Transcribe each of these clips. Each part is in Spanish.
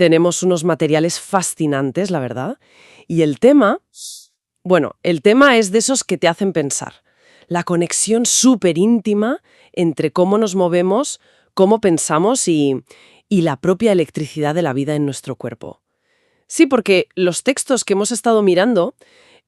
Tenemos unos materiales fascinantes, la verdad. Y el tema, bueno, el tema es de esos que te hacen pensar. La conexión súper íntima entre cómo nos movemos, cómo pensamos y la propia electricidad de la vida en nuestro cuerpo. Sí, porque los textos que hemos estado mirando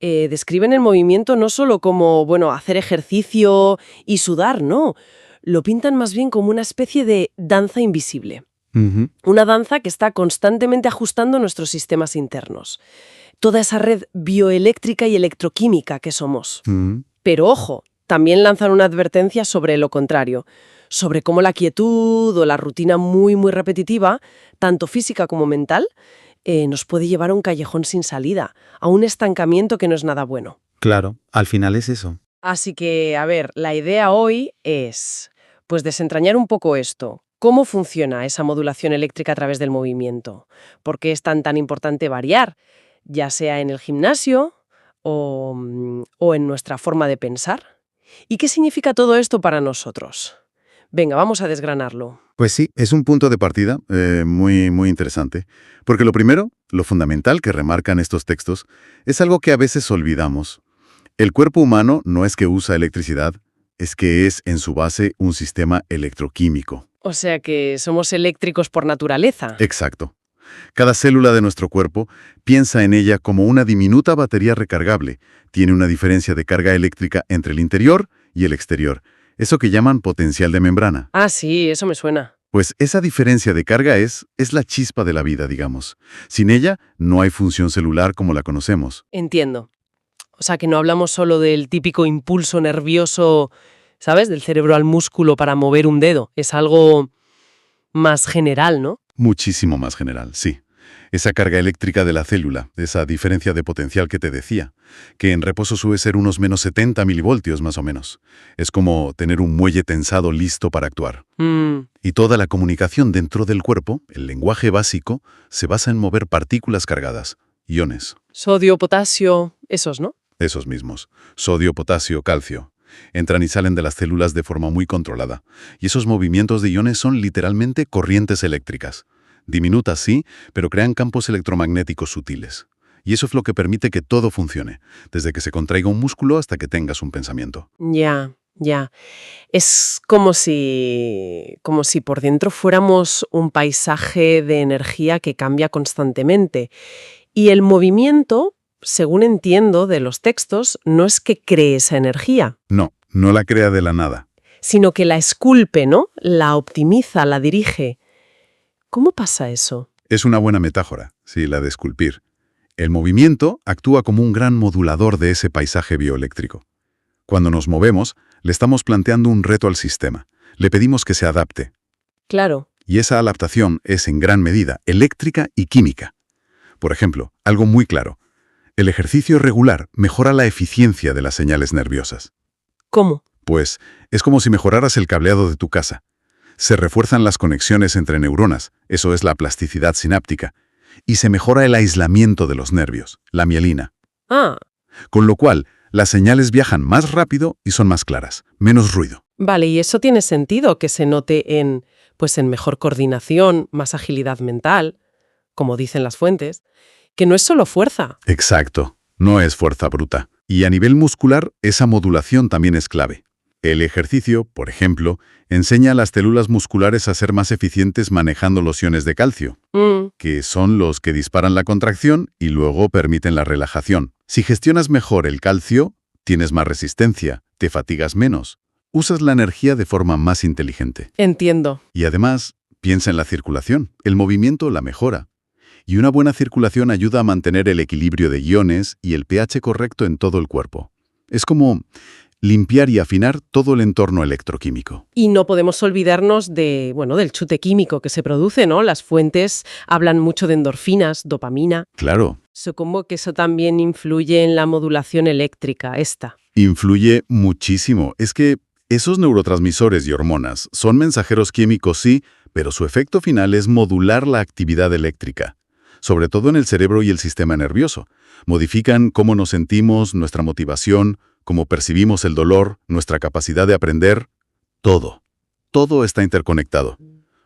describen el movimiento no solo como, bueno, hacer ejercicio y sudar, no. Lo pintan más bien como una especie de danza invisible. Ujú. Una danza que está constantemente ajustando nuestros sistemas internos. Toda esa red bioeléctrica y electroquímica que somos. Mm. Pero ojo, también lanzan una advertencia sobre lo contrario, sobre cómo la quietud o la rutina muy, muy repetitiva, tanto física como mental, nos puede llevar a un callejón sin salida, a un estancamiento que no es nada bueno. Claro, al final es eso. Así que, a ver, la idea hoy es, pues, desentrañar un poco esto. ¿Cómo funciona esa modulación eléctrica a través del movimiento? ¿Por qué es tan importante variar, ya sea en el gimnasio o en nuestra forma de pensar? ¿Y qué significa todo esto para nosotros? Venga, vamos a desgranarlo. Pues sí, es un punto de partida muy, muy interesante. Porque lo primero, lo fundamental que remarcan estos textos, es algo que a veces olvidamos. El cuerpo humano no es que usa electricidad, es que es en su base un sistema electroquímico. O sea que somos eléctricos por naturaleza. Exacto. Cada célula de nuestro cuerpo piensa en ella como una diminuta batería recargable. Tiene una diferencia de carga eléctrica entre el interior y el exterior. Eso que llaman potencial de membrana. Ah, sí, eso me suena. Pues esa diferencia de carga es la chispa de la vida, digamos. Sin ella, no hay función celular como la conocemos. Entiendo. O sea que no hablamos solo del típico impulso nervioso, ¿sabes? Del cerebro al músculo para mover un dedo. Es algo más general, ¿no? Muchísimo más general, sí. Esa carga eléctrica de la célula, esa diferencia de potencial que te decía, que en reposo suele ser unos menos 70 milivoltios más o menos. Es como tener un muelle tensado listo para actuar. Y toda la comunicación dentro del cuerpo, el lenguaje básico, se basa en mover partículas cargadas, iones. Sodio, potasio, esos, ¿no? Esos mismos. Sodio, potasio, calcio. Entran y salen de las células de forma muy controlada. Y esos movimientos de iones son literalmente corrientes eléctricas. Diminutas, sí, pero crean campos electromagnéticos sutiles. Y eso es lo que permite que todo funcione, desde que se contraiga un músculo hasta que tengas un pensamiento. Ya. Es como si por dentro fuéramos un paisaje de energía que cambia constantemente. Y el movimiento, según entiendo de los textos, no es que cree esa energía, No la crea de la nada. sino que la esculpe, ¿no? La optimiza, la dirige. ¿Cómo pasa eso? Es una buena metáfora, sí, la de esculpir. El movimiento actúa como un gran modulador de ese paisaje bioeléctrico. Cuando nos movemos, le estamos planteando un reto al sistema. Le pedimos que se adapte. Claro. Y esa adaptación es en gran medida eléctrica y química. Por ejemplo, algo muy claro. El ejercicio regular mejora la eficiencia de las señales nerviosas. ¿Cómo? Pues es como si mejoraras el cableado de tu casa. Se refuerzan las conexiones entre neuronas, eso es la plasticidad sináptica, y se mejora el aislamiento de los nervios, la mielina. Ah, Con lo cual, las señales viajan más rápido y son más claras, menos ruido. vale, y eso tiene sentido que se note en mejor coordinación, más agilidad mental, como dicen las fuentes, que no es solo fuerza. Exacto, no es fuerza bruta. Y a nivel muscular, esa modulación también es clave. El ejercicio, por ejemplo, enseña a las células musculares a ser más eficientes manejando los iones de calcio, que son los que disparan la contracción y luego permiten la relajación. Si gestionas mejor el calcio, tienes más resistencia, te fatigas menos, usas la energía de forma más inteligente. Entiendo. Y además, piensa en la circulación. El movimiento la mejora. Y una buena circulación ayuda a mantener el equilibrio de iones y el pH correcto en todo el cuerpo. Es como limpiar y afinar todo el entorno electroquímico. Y no podemos olvidarnos del chute químico que se produce, ¿no? Las fuentes hablan mucho de endorfinas, dopamina. Claro, Supongo que eso también influye en la modulación eléctrica, esta. influye muchísimo. Es que esos neurotransmisores y hormonas son mensajeros químicos, sí, pero su efecto final es modular la actividad eléctrica, sobre todo en el cerebro y el sistema nervioso. Modifican cómo nos sentimos, nuestra motivación, cómo percibimos el dolor, nuestra capacidad de aprender. Todo está interconectado.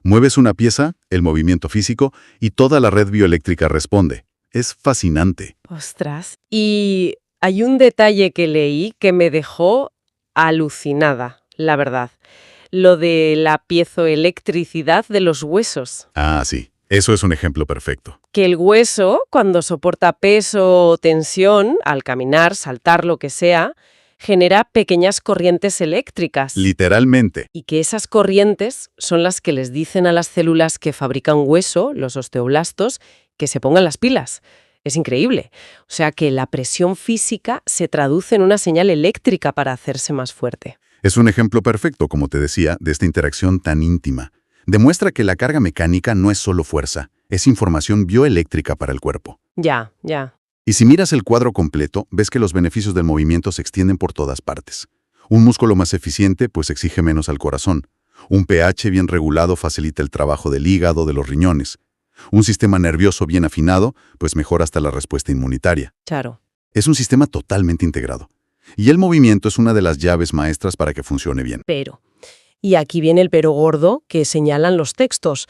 Mueves una pieza, el movimiento físico, y toda la red bioeléctrica responde. Es fascinante. Ostras. Y hay un detalle que leí que me dejó alucinada, la verdad. Lo de la piezoelectricidad de los huesos. Ah, sí. Eso es un ejemplo perfecto. Que el hueso, cuando soporta peso o tensión, al caminar, saltar, lo que sea, genera pequeñas corrientes eléctricas. Literalmente. Y que esas corrientes son las que les dicen a las células que fabrican hueso, los osteoblastos, que se pongan las pilas. Es increíble. O sea que la presión física se traduce en una señal eléctrica para hacerse más fuerte. Es un ejemplo perfecto, como te decía, de esta interacción tan íntima. Demuestra que la carga mecánica no es solo fuerza, es información bioeléctrica para el cuerpo. Ya. Y si miras el cuadro completo, ves que los beneficios del movimiento se extienden por todas partes. Un músculo más eficiente, pues exige menos al corazón. Un pH bien regulado facilita el trabajo del hígado, de los riñones. Un sistema nervioso bien afinado, pues mejora hasta la respuesta inmunitaria. Claro. Es un sistema totalmente integrado. Y el movimiento es una de las llaves maestras para que funcione bien. Pero, y aquí viene el pero gordo que señalan los textos.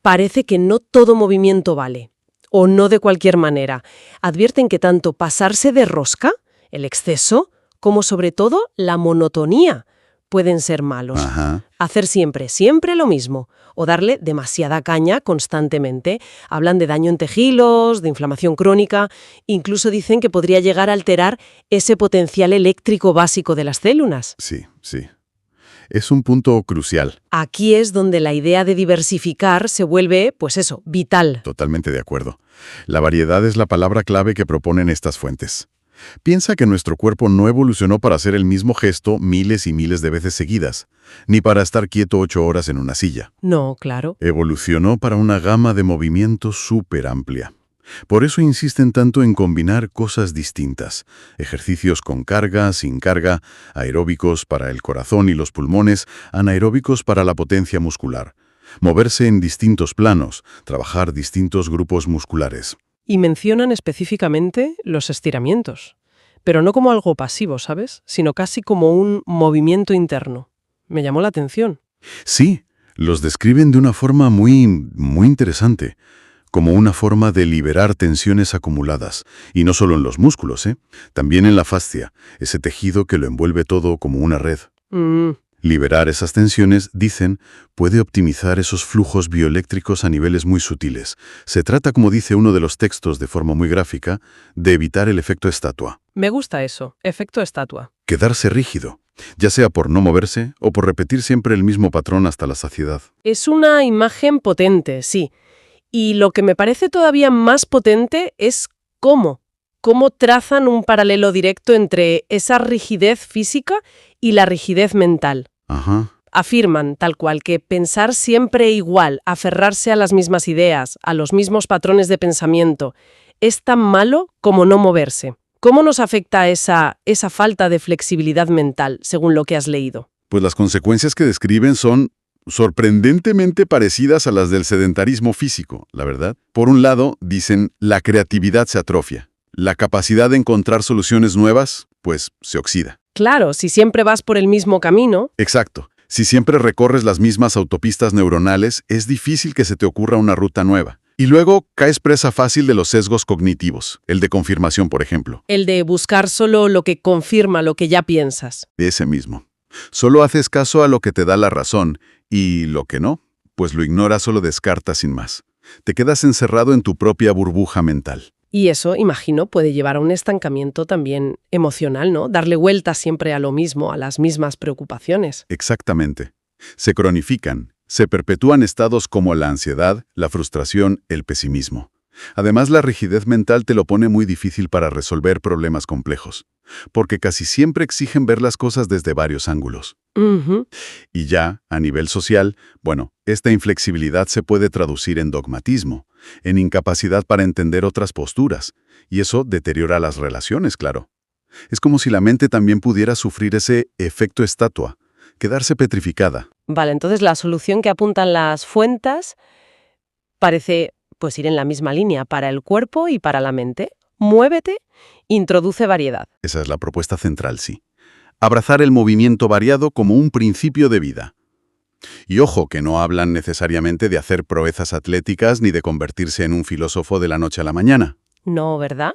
Parece que no todo movimiento vale, o no de cualquier manera. Advierten que tanto pasarse de rosca, el exceso, como sobre todo la monotonía, pueden ser malos. Ajá. Hacer siempre lo mismo, o darle demasiada caña constantemente. Hablan de daño en tejidos, de inflamación crónica, incluso dicen que podría llegar a alterar ese potencial eléctrico básico de las células. Sí. Es un punto crucial. Aquí es donde la idea de diversificar se vuelve, pues eso, vital. Totalmente de acuerdo. La variedad es la palabra clave que proponen estas fuentes. Piensa que nuestro cuerpo no evolucionó para hacer el mismo gesto miles y miles de veces seguidas, ni para estar quieto 8 horas en una silla. No, claro. Evolucionó para una gama de movimientos súper amplia. Por eso insisten tanto en combinar cosas distintas, ejercicios con carga, sin carga, aeróbicos para el corazón y los pulmones, anaeróbicos para la potencia muscular, moverse en distintos planos, trabajar distintos grupos musculares. Y mencionan específicamente los estiramientos, pero no como algo pasivo, ¿sabes? Sino casi como un movimiento interno. Me llamó la atención. Sí, los describen de una forma muy interesante, como una forma de liberar tensiones acumuladas, y no solo en los músculos, también en la fascia, ese tejido que lo envuelve todo como una red. Liberar esas tensiones, dicen, puede optimizar esos flujos bioeléctricos a niveles muy sutiles. Se trata, como dice uno de los textos de forma muy gráfica, de evitar el efecto estatua. Me gusta eso, efecto estatua. Quedarse rígido, ya sea por no moverse o por repetir siempre el mismo patrón hasta la saciedad. Es una imagen potente, sí. Y lo que me parece todavía más potente es cómo trazan un paralelo directo entre esa rigidez física y la rigidez mental. Ajá. Afirman, tal cual, que pensar siempre igual, aferrarse a las mismas ideas, a los mismos patrones de pensamiento, es tan malo como no moverse. ¿Cómo nos afecta esa falta de flexibilidad mental, según lo que has leído? Pues las consecuencias que describen son sorprendentemente parecidas a las del sedentarismo físico, la verdad. Por un lado, dicen, la creatividad se atrofia. La capacidad de encontrar soluciones nuevas, pues, se oxida. Claro, si siempre vas por el mismo camino. Exacto. Si siempre recorres las mismas autopistas neuronales, es difícil que se te ocurra una ruta nueva. Y luego caes presa fácil de los sesgos cognitivos, el de confirmación, por ejemplo. El de buscar solo lo que confirma lo que ya piensas. De ese mismo. Solo haces caso a lo que te da la razón, y lo que no, pues lo ignoras o lo descartas sin más. Te quedas encerrado en tu propia burbuja mental. Y eso, imagino, puede llevar a un estancamiento también emocional, ¿no? Darle vueltas siempre a lo mismo, a las mismas preocupaciones. Exactamente. Se cronifican, se perpetúan estados como la ansiedad, la frustración, el pesimismo. Además, la rigidez mental te lo pone muy difícil para resolver problemas complejos, porque casi siempre exigen ver las cosas desde varios ángulos. Y ya, a nivel social, bueno, esta inflexibilidad se puede traducir en dogmatismo, en incapacidad para entender otras posturas, y eso deteriora las relaciones, claro. Es como si la mente también pudiera sufrir ese efecto estatua, quedarse petrificada. Vale, entonces la solución que apuntan las fuentes parece pues ir en la misma línea para el cuerpo y para la mente. Muévete, introduce variedad. Esa es la propuesta central, sí. Abrazar el movimiento variado como un principio de vida. Y ojo, que no hablan necesariamente de hacer proezas atléticas ni de convertirse en un filósofo de la noche a la mañana. No, ¿verdad?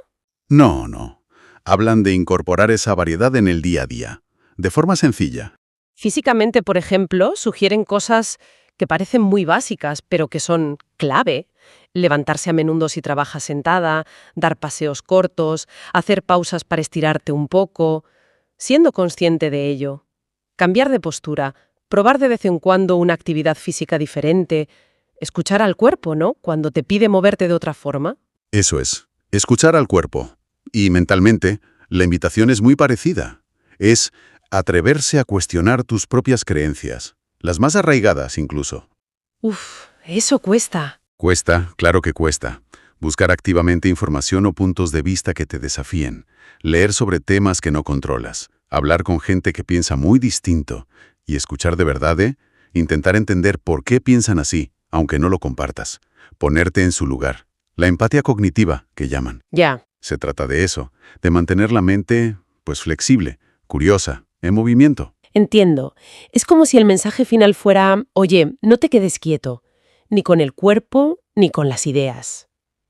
No, no. Hablan de incorporar esa variedad en el día a día, de forma sencilla. Físicamente, por ejemplo, sugieren cosas que parecen muy básicas, pero que son clave. Levantarse a menudo si trabajas sentada, dar paseos cortos, hacer pausas para estirarte un poco, siendo consciente de ello. Cambiar de postura, probar de vez en cuando una actividad física diferente, escuchar al cuerpo, ¿no? Cuando te pide moverte de otra forma. Eso es, escuchar al cuerpo. Y mentalmente, la invitación es muy parecida. Es atreverse a cuestionar tus propias creencias, las más arraigadas incluso. Uf, eso cuesta. Cuesta, claro que cuesta. Buscar activamente información o puntos de vista que te desafíen. Leer sobre temas que no controlas. Hablar con gente que piensa muy distinto. Y escuchar de verdad, intentar entender por qué piensan así, aunque no lo compartas. Ponerte en su lugar. La empatía cognitiva, que llaman. Ya. Se trata de eso, de mantener la mente, pues flexible, curiosa, en movimiento. Entiendo. Es como si el mensaje final fuera, oye, no te quedes quieto, ni con el cuerpo, ni con las ideas.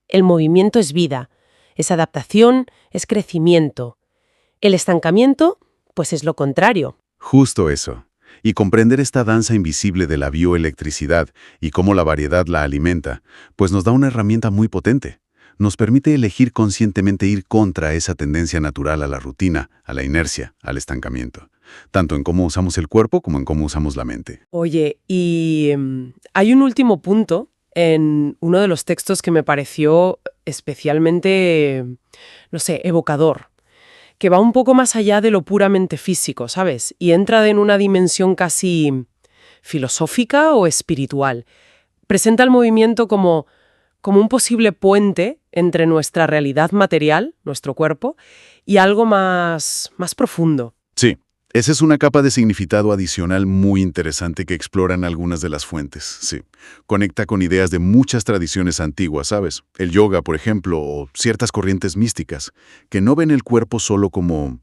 El movimiento es vida, es adaptación, es crecimiento. El estancamiento, pues es lo contrario. Justo eso. Y comprender esta danza invisible de la bioelectricidad y cómo la variedad la alimenta, pues nos da una herramienta muy potente. Nos permite elegir conscientemente ir contra esa tendencia natural a la rutina, a la inercia, al estancamiento. Tanto en cómo usamos el cuerpo como en cómo usamos la mente. Oye, y hay un último punto en uno de los textos que me pareció especialmente, no sé, evocador, que va un poco más allá de lo puramente físico, ¿sabes? Y entra en una dimensión casi filosófica o espiritual. Presenta el movimiento como un posible puente entre nuestra realidad material, nuestro cuerpo, y algo más profundo. Sí, esa es una capa de significado adicional muy interesante que exploran algunas de las fuentes, sí. Conecta con ideas de muchas tradiciones antiguas, ¿sabes? El yoga, por ejemplo, o ciertas corrientes místicas, que no ven el cuerpo solo como,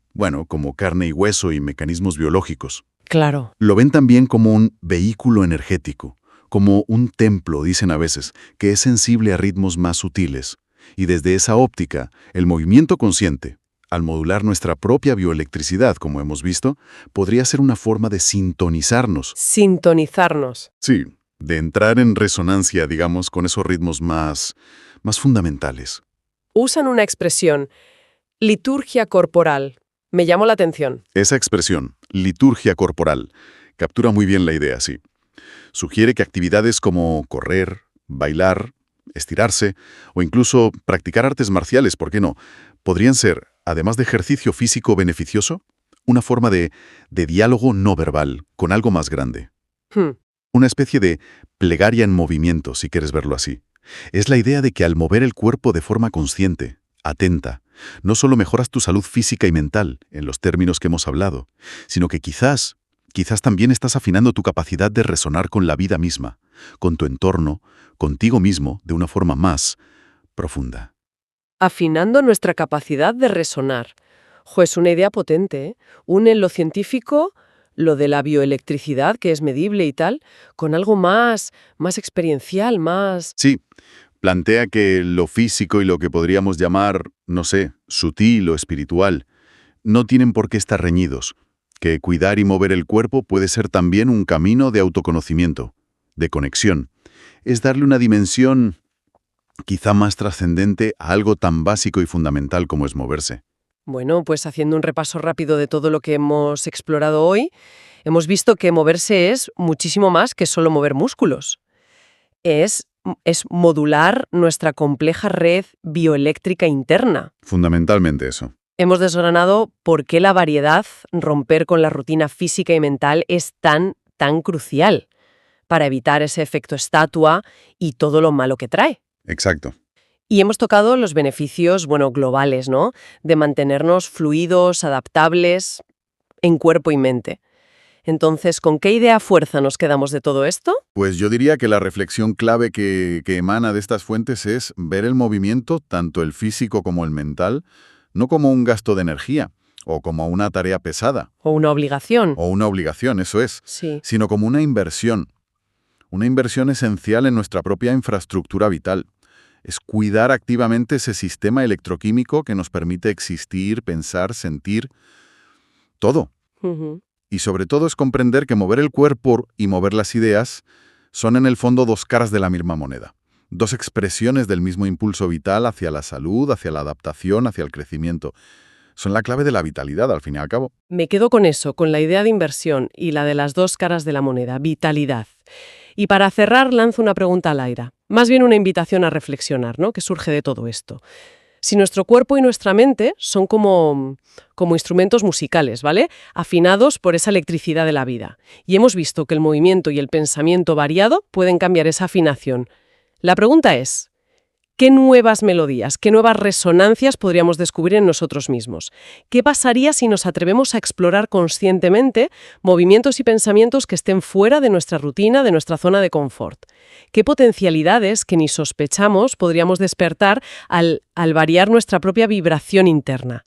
como carne y hueso y mecanismos biológicos. Claro. Lo ven también como un vehículo energético, como un templo, dicen a veces, que es sensible a ritmos más sutiles. Y desde esa óptica, el movimiento consciente, al modular nuestra propia bioelectricidad, como hemos visto, podría ser una forma de sintonizarnos. Sintonizarnos. Sí, de entrar en resonancia, digamos, con esos ritmos más fundamentales. Usan una expresión, liturgia corporal. Me llamó la atención. Esa expresión, liturgia corporal, captura muy bien la idea, sí. Sugiere que actividades como correr, bailar, estirarse o incluso practicar artes marciales, ¿por qué no?, podrían ser, además de ejercicio físico beneficioso, una forma de diálogo no verbal con algo más grande. Una especie de plegaria en movimiento, si quieres verlo así. Es la idea de que al mover el cuerpo de forma consciente, atenta, no solo mejoras tu salud física y mental, en los términos que hemos hablado, sino que quizás también estás afinando tu capacidad de resonar con la vida misma, con tu entorno, contigo mismo, de una forma más profunda. Afinando nuestra capacidad de resonar. Es una idea potente, ¿eh? Une lo científico, lo de la bioelectricidad, que es medible y tal, con algo más experiencial, más... Sí, plantea que lo físico y lo que podríamos llamar, no sé, sutil o espiritual, no tienen por qué estar reñidos. Que cuidar y mover el cuerpo puede ser también un camino de autoconocimiento, de conexión. Es darle una dimensión quizá más trascendente a algo tan básico y fundamental como es moverse. Bueno, pues haciendo un repaso rápido de todo lo que hemos explorado hoy, hemos visto que moverse es muchísimo más que solo mover músculos. Es modular nuestra compleja red bioeléctrica interna. Fundamentalmente eso. Hemos desgranado por qué la variedad, romper con la rutina física y mental es tan crucial para evitar ese efecto estatua y todo lo malo que trae. Exacto. Y hemos tocado los beneficios, globales, ¿no? De mantenernos fluidos, adaptables, en cuerpo y mente. Entonces, ¿con qué idea fuerza nos quedamos de todo esto? Pues yo diría que la reflexión clave que emana de estas fuentes es ver el movimiento, tanto el físico como el mental, no como un gasto de energía o como una tarea pesada, O una obligación. o una obligación, eso es, Sí. sino como una inversión esencial en nuestra propia infraestructura vital. Es cuidar activamente ese sistema electroquímico que nos permite existir, pensar, sentir, todo. Ujú. Y sobre todo es comprender que mover el cuerpo y mover las ideas son en el fondo dos caras de la misma moneda. Dos expresiones del mismo impulso vital hacia la salud, hacia la adaptación, hacia el crecimiento. Son la clave de la vitalidad, al fin y al cabo. Me quedo con eso, con la idea de inversión y la de las dos caras de la moneda, vitalidad. Y para cerrar, lanzo una pregunta al aire. Más bien una invitación a reflexionar, ¿no? ¿Qué surge de todo esto? Si nuestro cuerpo y nuestra mente son como instrumentos musicales, ¿vale? Afinados por esa electricidad de la vida. Y hemos visto que el movimiento y el pensamiento variado pueden cambiar esa afinación. La pregunta es, ¿qué nuevas melodías, qué nuevas resonancias podríamos descubrir en nosotros mismos? ¿Qué pasaría si nos atrevemos a explorar conscientemente movimientos y pensamientos que estén fuera de nuestra rutina, de nuestra zona de confort? ¿Qué potencialidades que ni sospechamos podríamos despertar al variar nuestra propia vibración interna?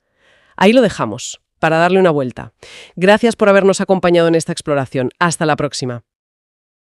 Ahí lo dejamos, para darle una vuelta. Gracias por habernos acompañado en esta exploración. Hasta la próxima.